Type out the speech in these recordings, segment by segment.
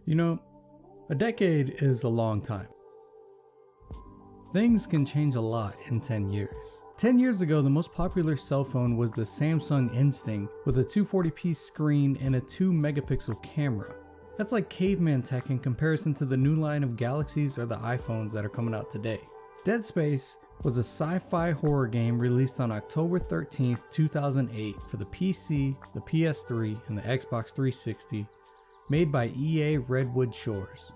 You know, a decade is a long time. Things can change a lot in 10 years. 10 years ago, the most popular cell phone was the Samsung Instinct with a 240p screen and a 2 megapixel camera. That's like caveman tech in comparison to the new line of Galaxies or the iPhones that are coming out today. Dead Space was a sci-fi horror game released on October 13th, 2008 for the PC, the PS3, and the Xbox 360, made by EA Redwood Shores.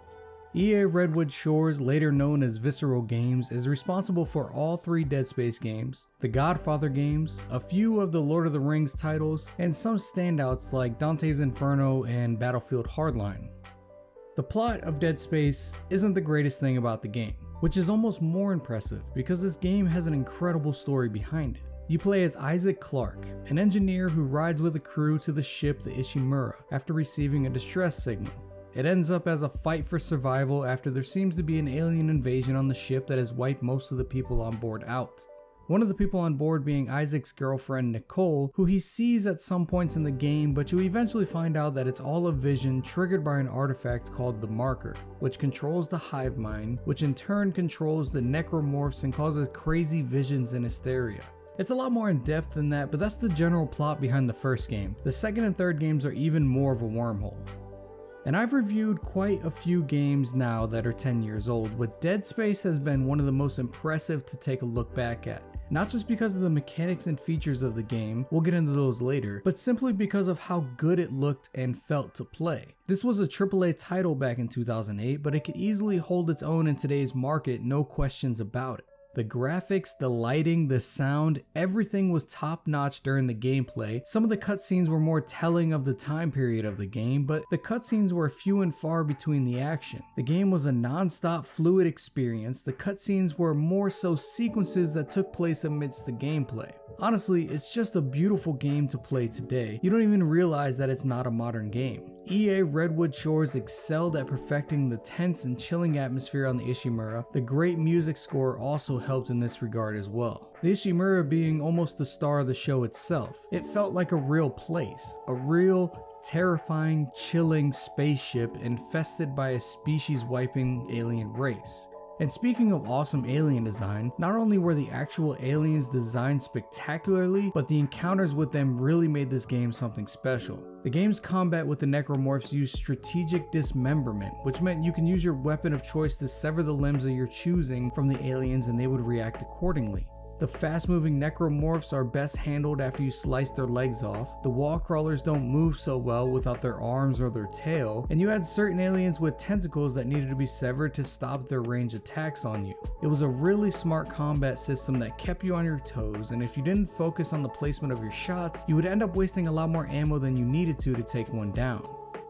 EA Redwood Shores, later known as Visceral Games, is responsible for all 3 Dead Space games, the Godfather games, a few of the Lord of the Rings titles, and some standouts like Dante's Inferno and Battlefield Hardline. The plot of Dead Space isn't the greatest thing about the game, which is almost more impressive because this game has an incredible story behind it. You play as Isaac Clarke, an engineer who rides with a crew to the ship the Ishimura after receiving a distress signal. It ends up as a fight for survival after there seems to be an alien invasion on the ship that has wiped most of the people on board out. One of the people on board being Isaac's girlfriend Nicole, who he sees at some points in the game, but you eventually find out that it's all a vision triggered by an artifact called the Marker, which controls the hive mind, which in turn controls the necromorphs and causes crazy visions and hysteria. It's a lot more in depth than that, but that's the general plot behind the first game. The second and third games are even more of a wormhole. And I've reviewed quite a few games now that are 10 years old, but Dead Space has been one of the most impressive to take a look back at. Not just because of the mechanics and features of the game, we'll get into those later, but simply because of how good it looked and felt to play. This was a AAA title back in 2008, but it could easily hold its own in today's market, no questions about it. The graphics, the lighting, the sound, everything was top notch during the gameplay. Some of the cutscenes were more telling of the time period of the game, but the cutscenes were few and far between the action. The game was a non-stop fluid experience. The cutscenes were more so sequences that took place amidst the gameplay. Honestly, it's just a beautiful game to play today. You don't even realize that it's not a modern game. EA Redwood Shores excelled at perfecting the tense and chilling atmosphere on the Ishimura. The great music score also helped in this regard as well. The Ishimura being almost the star of the show itself. It felt like a real place, a real terrifying, chilling spaceship infested by a species-wiping alien race. And speaking of awesome alien design, not only were the actual aliens designed spectacularly, but the encounters with them really made this game something special. The game's combat with the necromorphs used strategic dismemberment, which meant you can use your weapon of choice to sever the limbs of your choosing from the aliens and they would react accordingly. The fast-moving necromorphs are best handled after you slice their legs off. The wall crawlers don't move so well without their arms or their tail, and you had certain aliens with tentacles that needed to be severed to stop their ranged attacks on you. It was a really smart combat system that kept you on your toes, and if you didn't focus on the placement of your shots, you would end up wasting a lot more ammo than you needed to take one down.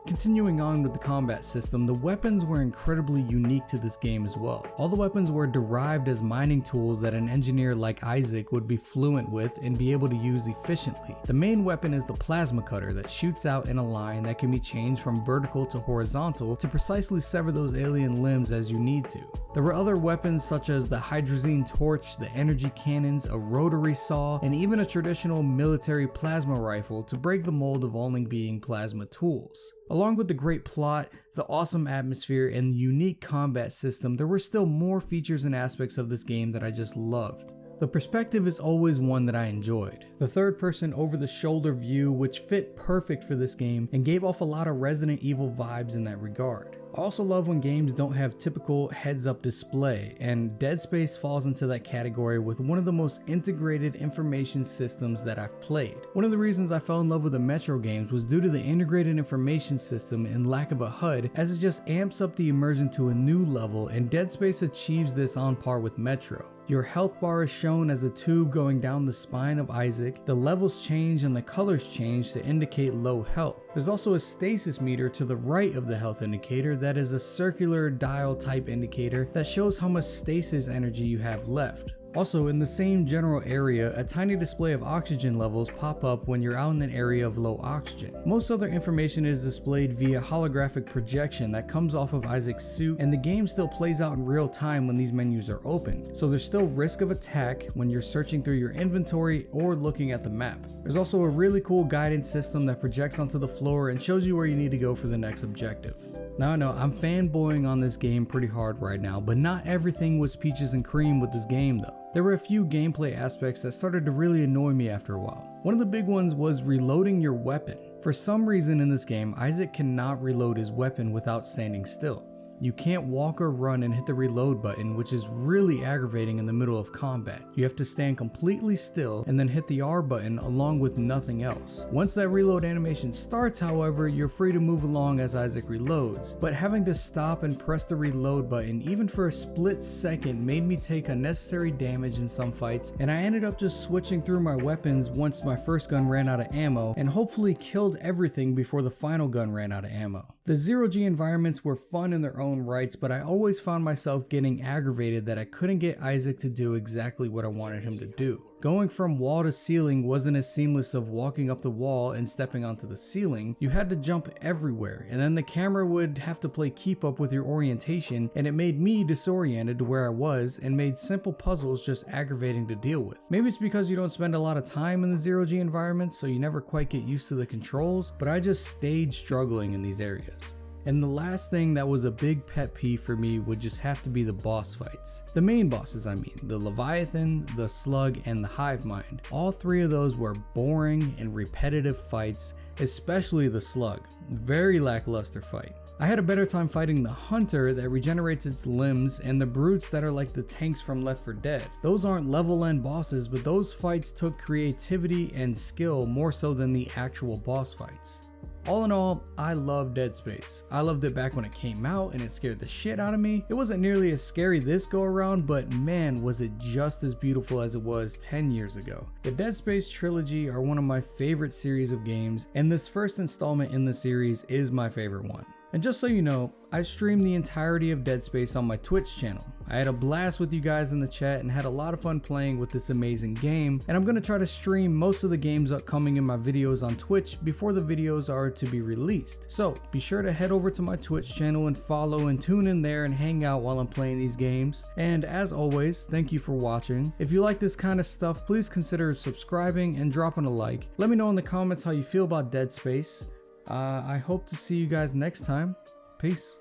Continuing on with the combat system, the weapons were incredibly unique to this game as well. All the weapons were derived as mining tools that an engineer like Isaac would be fluent with and be able to use efficiently. The main weapon is the plasma cutter that shoots out in a line that can be changed from vertical to horizontal to precisely sever those alien limbs as you need to. There were other weapons such as the hydrazine torch, the energy cannons, a rotary saw, and even a traditional military plasma rifle to break the mold of only being plasma tools. Along with the great plot, the awesome atmosphere, and the unique combat system, there were still more features and aspects of this game that I just loved. The perspective is always one that I enjoyed. The third person over the shoulder view, which fit perfect for this game and gave off a lot of Resident Evil vibes in that regard. I also love when games don't have typical heads-up display, and Dead Space falls into that category with one of the most integrated information systems that I've played. One of the reasons I fell in love with the Metro games was due to the integrated information system and lack of a HUD, as it just amps up the immersion to a new level, and Dead Space achieves this on par with Metro. Your health bar is shown as a tube going down the spine of Isaac, the levels change and the colors change to indicate low health. There's also a stasis meter to the right of the health indicator that is a circular dial type indicator that shows how much stasis energy you have left. Also, in the same general area, a tiny display of oxygen levels pop up when you're out in an area of low oxygen. Most other information is displayed via holographic projection that comes off of Isaac's suit, and the game still plays out in real time when these menus are open, so there's still risk of attack when you're searching through your inventory or looking at the map. There's also a really cool guidance system that projects onto the floor and shows you where you need to go for the next objective. Now I know I'm fanboying on this game pretty hard right now, but not everything was peaches and cream with this game though. There were a few gameplay aspects that started to really annoy me after a while. One of the big ones was reloading your weapon. For some reason in this game, Isaac cannot reload his weapon without standing still. You can't walk or run and hit the reload button, which is really aggravating in the middle of combat. You have to stand completely still and then hit the R button along with nothing else. Once that reload animation starts, however, you're free to move along as Isaac reloads, but having to stop and press the reload button even for a split second made me take unnecessary damage in some fights, and I ended up just switching through my weapons once my first gun ran out of ammo and hopefully killed everything before the final gun ran out of ammo. The zero-G environments were fun in their own rights, but I always found myself getting aggravated that I couldn't get Isaac to do exactly what I wanted him to do. Going from wall to ceiling wasn't as seamless of walking up the wall and stepping onto the ceiling. You had to jump everywhere, and then the camera would have to play keep up with your orientation, and it made me disoriented to where I was and made simple puzzles just aggravating to deal with. Maybe it's because you don't spend a lot of time in the zero-G environment, so you never quite get used to the controls, but I just stayed struggling in these areas. And the last thing that was a big pet peeve for me would just have to be the boss fights. The main bosses, I mean, the Leviathan, the Slug, and the Hive Mind. All three of those were boring and repetitive fights, especially the Slug. Very lackluster fight. I had a better time fighting the Hunter that regenerates its limbs and the Brutes that are like the tanks from Left 4 Dead. Those aren't level end bosses, but those fights took creativity and skill more so than the actual boss fights. All in all, I love Dead Space. I loved it back when it came out and it scared the shit out of me. It wasn't nearly as scary this go around, but man, was it just as beautiful as it was 10 years ago. The Dead Space trilogy are one of my favorite series of games, and this first installment in the series is my favorite one. And just so you know, I streamed the entirety of Dead Space on my Twitch channel. I had a blast with you guys in the chat and had a lot of fun playing with this amazing game, and I'm going to try to stream most of the games upcoming in my videos on Twitch before the videos are to be released. So be sure to head over to my Twitch channel and follow and tune in there and hang out while I'm playing these games. And as always, thank you for watching. If you like this kind of stuff, please consider subscribing and dropping a like. Let me know in the comments how you feel about Dead Space. I hope to see you guys next time. Peace.